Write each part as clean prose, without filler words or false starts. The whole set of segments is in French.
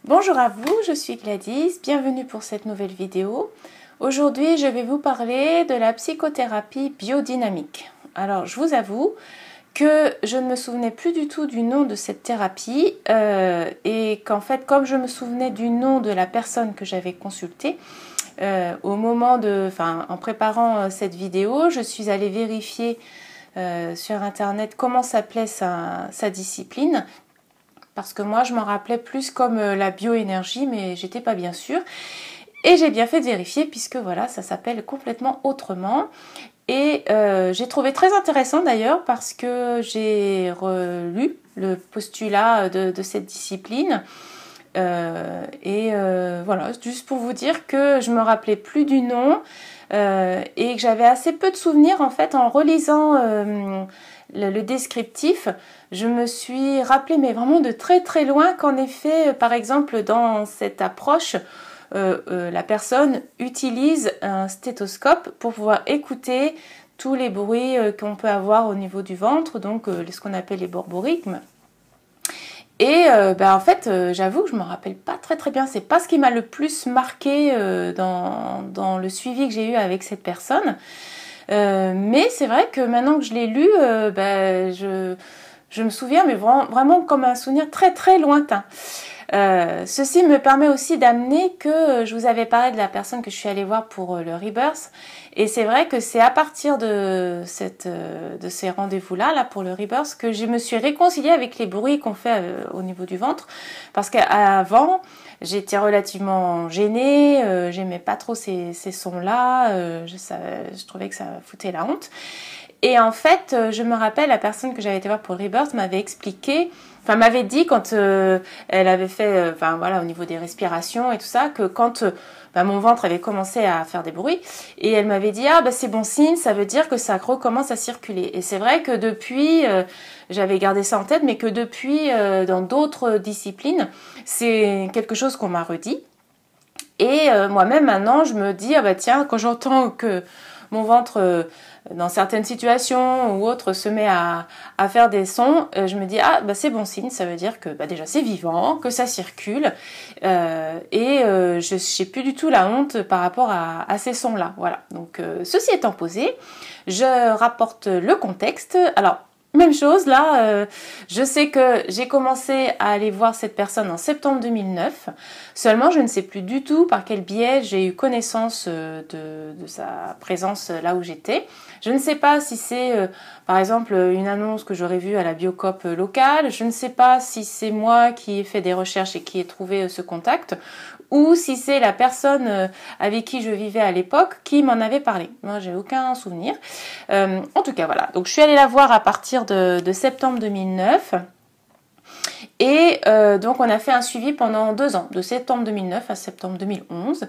Bonjour à vous, je suis Gladys, bienvenue pour cette nouvelle vidéo. Aujourd'hui, je vais vous parler de la psychothérapie biodynamique. Alors, je vous avoue que je ne me souvenais plus du tout du nom de cette thérapie et qu'en fait, comme je me souvenais du nom de la personne que j'avais consultée, en préparant cette vidéo, je suis allée vérifier sur internet comment s'appelait sa discipline. Parce que moi, je m'en rappelais plus comme la bioénergie, mais j'étais pas bien sûre. Et j'ai bien fait de vérifier, puisque voilà, ça s'appelle complètement autrement. Et j'ai trouvé très intéressant d'ailleurs, parce que j'ai relu le postulat de cette discipline. Voilà, juste pour vous dire que je me rappelais plus du nom et que j'avais assez peu de souvenirs en fait en relisant le descriptif. Je me suis rappelé mais vraiment de très très loin qu'en effet, par exemple dans cette approche, la personne utilise un stéthoscope pour pouvoir écouter tous les bruits qu'on peut avoir au niveau du ventre, donc ce qu'on appelle les borborygmes. Et en fait, j'avoue que je me rappelle pas très très bien. C'est pas ce qui m'a le plus marqué dans le suivi que j'ai eu avec cette personne. Mais c'est vrai que maintenant que je l'ai lu, je me souviens, mais vraiment comme un souvenir très très lointain. Ceci me permet aussi d'amener que je vous avais parlé de la personne que je suis allée voir pour le Rebirth. Et c'est vrai que c'est à partir de ces rendez-vous-là, là, pour le Rebirth, que je me suis réconciliée avec les bruits qu'on fait au niveau du ventre. Parce qu'avant, j'étais relativement gênée, j'aimais pas trop ces sons-là, je trouvais que ça foutait la honte. Et en fait, je me rappelle, la personne que j'avais été voir pour le Rebirth m'avait dit quand elle avait fait, au niveau des respirations et tout ça, que quand mon ventre avait commencé à faire des bruits, et elle m'avait dit c'est bon signe, ça veut dire que ça recommence à circuler. Et c'est vrai que depuis, j'avais gardé ça en tête, mais que depuis, dans d'autres disciplines, c'est quelque chose qu'on m'a redit. Et moi-même maintenant, je me dis tiens, quand j'entends que mon ventre dans certaines situations ou autres se met à faire des sons, je me dis c'est bon signe, ça veut dire que déjà c'est vivant, que ça circule je n'ai plus du tout la honte par rapport à ces sons là. Voilà, donc ceci étant posé, je rapporte le contexte. Alors même chose là, je sais que j'ai commencé à aller voir cette personne en septembre 2009, seulement je ne sais plus du tout par quel biais j'ai eu connaissance de sa présence là où j'étais. Je ne sais pas si c'est par exemple une annonce que j'aurais vue à la Biocoop locale, je ne sais pas si c'est moi qui ai fait des recherches et qui ai trouvé ce contact, ou si c'est la personne avec qui je vivais à l'époque qui m'en avait parlé. Moi, j'ai aucun souvenir. En tout cas, voilà. Donc, je suis allée la voir à partir de septembre 2009. Et donc, on a fait un suivi pendant 2 ans, de septembre 2009 à septembre 2011.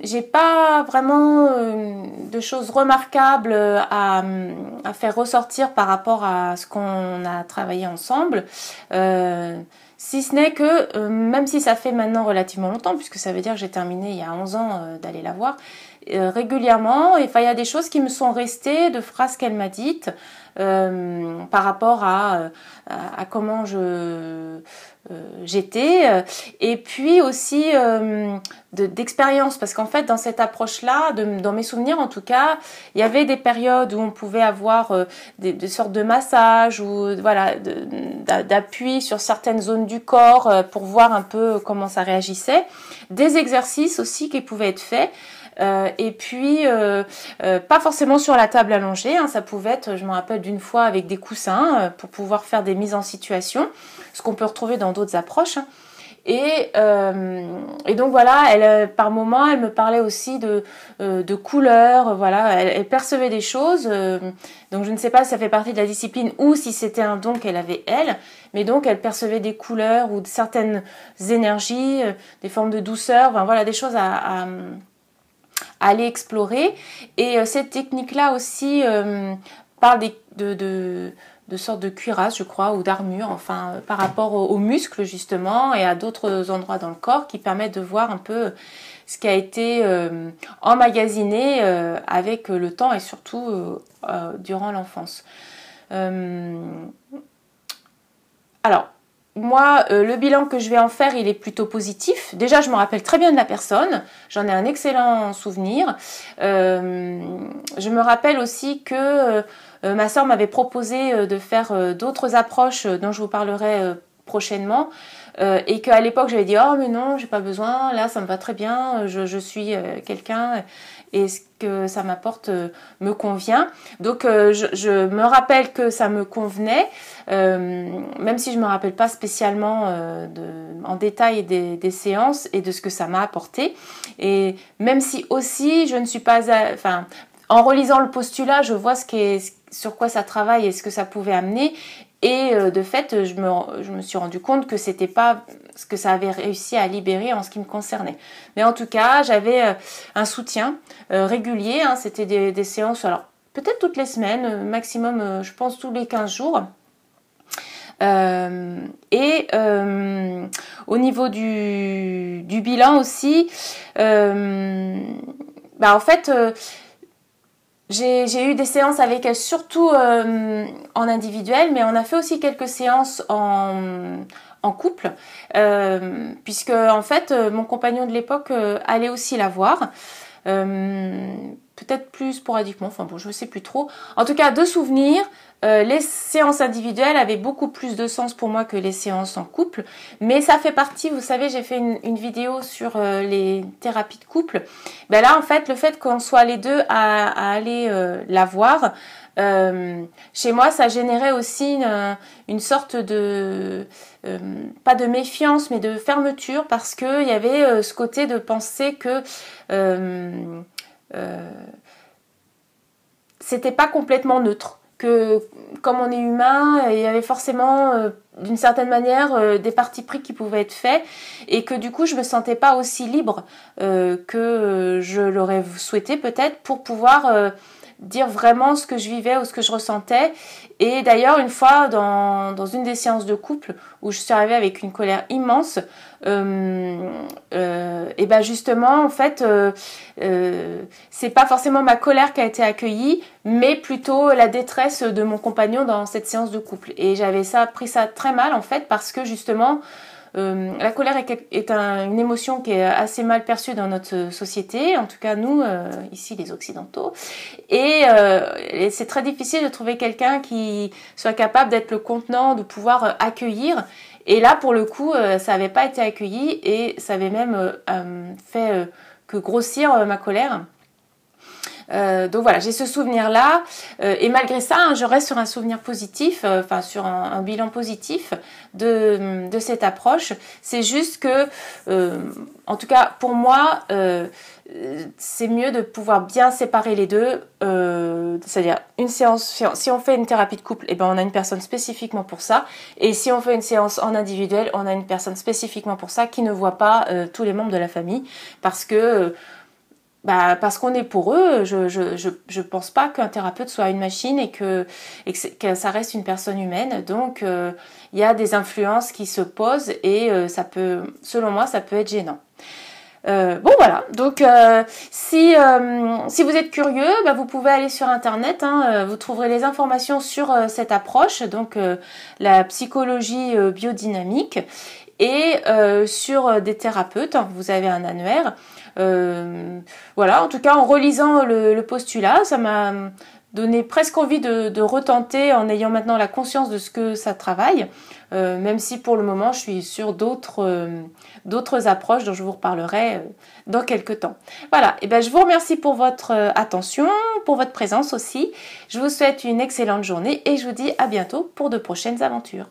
J'ai pas vraiment de choses remarquables à faire ressortir par rapport à ce qu'on a travaillé ensemble. Si ce n'est que, même si ça fait maintenant relativement longtemps, puisque ça veut dire que j'ai terminé il y a 11 ans d'aller la voir, régulièrement, il y a des choses qui me sont restées, de phrases qu'elle m'a dites, par rapport à comment j'étais, et puis aussi d'expérience, parce qu'en fait dans cette approche-là, dans mes souvenirs en tout cas, il y avait des périodes où on pouvait avoir des sortes de massages ou d'appui sur certaines zones du corps pour voir un peu comment ça réagissait, des exercices aussi qui pouvaient être faits. Et puis pas forcément sur la table allongée, ça pouvait être, je me rappelle d'une fois avec des coussins pour pouvoir faire des mises en situation, ce qu'on peut retrouver dans d'autres approches. Et donc voilà, par moments, elle me parlait aussi de couleurs, voilà, elle percevait des choses. Donc je ne sais pas si ça fait partie de la discipline ou si c'était un don qu'elle avait elle, mais donc elle percevait des couleurs ou de certaines énergies, des formes de douceur, des choses à aller explorer. Et cette technique-là aussi parle de sortes de cuirasses, je crois, ou d'armure, par rapport aux muscles justement et à d'autres endroits dans le corps qui permettent de voir un peu ce qui a été emmagasiné avec le temps et surtout durant l'enfance. Alors, moi, le bilan que je vais en faire, il est plutôt positif. Déjà, je me rappelle très bien de la personne. J'en ai un excellent souvenir. Je me rappelle aussi que ma sœur m'avait proposé de faire d'autres approches dont je vous parlerai prochainement. Et qu'à l'époque, j'avais dit « Oh, mais non, j'ai pas besoin. Là, ça me va très bien. Je suis quelqu'un. » Et ce que ça m'apporte me convient. Donc, je me rappelle que ça me convenait, même si je ne me rappelle pas spécialement en détail des séances et de ce que ça m'a apporté. Et même si aussi, je ne suis pas... Enfin, en relisant le postulat, je vois sur quoi ça travaille et ce que ça pouvait amener. Et de fait, je me suis rendu compte que c'était pas ce que ça avait réussi à libérer en ce qui me concernait. Mais en tout cas, j'avais un soutien régulier. Hein, c'était des séances, alors peut-être toutes les semaines, maximum, je pense tous les 15 jours. Au niveau du bilan aussi, en fait... J'ai eu des séances avec elle, surtout en individuel, mais on a fait aussi quelques séances en couple, puisque en fait, mon compagnon de l'époque allait aussi la voir. Peut-être plus sporadiquement, enfin bon, je ne sais plus trop. En tout cas, de souvenirs, les séances individuelles avaient beaucoup plus de sens pour moi que les séances en couple. Mais ça fait partie, vous savez, j'ai fait une vidéo sur les thérapies de couple. Ben là, en fait, le fait qu'on soit les deux à aller la voir, chez moi, ça générait aussi une sorte de... pas de méfiance, mais de fermeture, parce qu'il y avait ce côté de penser que... c'était pas complètement neutre, que comme on est humain, il y avait forcément d'une certaine manière des partis pris qui pouvaient être faits, et que du coup je me sentais pas aussi libre que je l'aurais souhaité peut-être pour pouvoir dire vraiment ce que je vivais ou ce que je ressentais. Et d'ailleurs, une fois dans une des séances de couple où je suis arrivée avec une colère immense, et ben justement, en fait, c'est pas forcément ma colère qui a été accueillie, mais plutôt la détresse de mon compagnon dans cette séance de couple. Et j'avais pris ça très mal en fait, parce que justement, la colère est une émotion qui est assez mal perçue dans notre société, en tout cas nous, ici les Occidentaux, et c'est très difficile de trouver quelqu'un qui soit capable d'être le contenant, de pouvoir accueillir. Et là, pour le coup, ça n'avait pas été accueilli et ça avait même fait que grossir ma colère. Donc voilà, j'ai ce souvenir-là, et malgré ça, hein, je reste sur un souvenir positif, sur un bilan positif de cette approche. C'est juste que, en tout cas pour moi, c'est mieux de pouvoir bien séparer les deux, c'est-à-dire une séance, si on fait une thérapie de couple, on a une personne spécifiquement pour ça, et si on fait une séance en individuel, on a une personne spécifiquement pour ça qui ne voit pas tous les membres de la famille, parce qu'on est pour eux. Je pense pas qu'un thérapeute soit une machine et que ça reste une personne humaine. Donc il y a des influences qui se posent et selon moi, ça peut être gênant. Bon voilà, donc si vous êtes curieux, vous pouvez aller sur internet, hein, vous trouverez les informations sur cette approche, donc la psychologie biodynamique, et sur des thérapeutes, hein, vous avez un annuaire. Voilà, en tout cas en relisant le postulat, ça m'a donné presque envie de retenter en ayant maintenant la conscience de ce que ça travaille, même si pour le moment je suis sur d'autres approches dont je vous reparlerai dans quelques temps. Voilà, et je vous remercie pour votre attention, pour votre présence aussi. Je vous souhaite une excellente journée et je vous dis à bientôt pour de prochaines aventures.